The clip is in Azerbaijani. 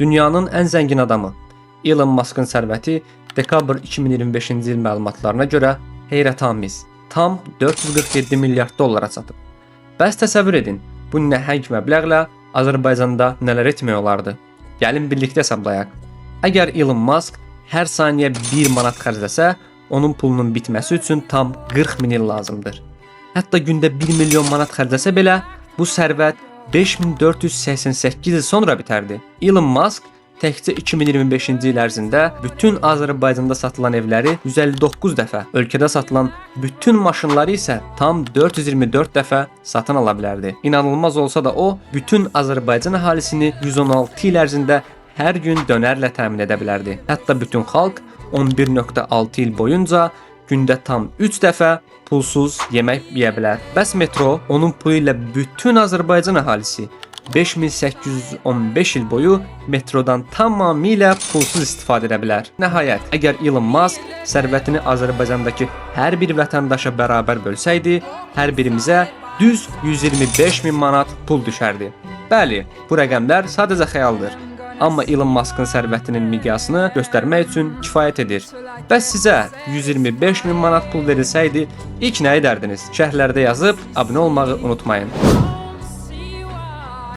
Dünyanın ən zəngin adamı Elon Musk'ın sərvəti dekabr 2025-ci il məlumatlarına görə heyrətamiz tam 447 milyard dollara çatıb. Bəs təsəvvür edin, bu nəhəng məbləğlə Azərbaycanda nələr etmək olardı? Gəlin birlikdə hesablayaq. Əgər Elon Musk hər saniyə 1 manat xərcləsə, onun pulunun bitməsi üçün tam 40 min il lazımdır. Hətta gündə 1 milyon manat xərcləsə belə, bu sərvət 5488 il sonra bitərdi. Elon Musk təkcə 2025-ci il ərzində bütün Azərbaycanda satılan evləri 159 dəfə, ölkədə satılan bütün maşınları isə tam 424 dəfə satın ala bilərdi. İnanılmaz olsa da o, bütün Azərbaycan əhalisini 116 il ərzində hər gün dönərlə təmin edə bilərdi. Hətta bütün xalq 11.6 il boyunca gündə tam 3 dəfə pulsuz yemək yeyə bilər. Bəs metro onun pulu ilə bütün Azərbaycan əhalisi 5815 il boyu metrodan tamamilə pulsuz istifadə edə bilər. Nəhayət, əgər Elon Musk sərvətini Azərbaycandakı hər bir vətəndaşa bərabər bölsəydi, hər birimizə düz 125 min manat pul düşərdi. Bəli, bu rəqəmlər sadəcə xəyaldır. Amma Elon Musk'ın sərvətinin miqyasını göstərmək üçün kifayət edir. Bəs sizə 125 min manat pul verilsəydi, ilk nə edərdiniz? Şərhlərdə yazıb abunə olmağı unutmayın.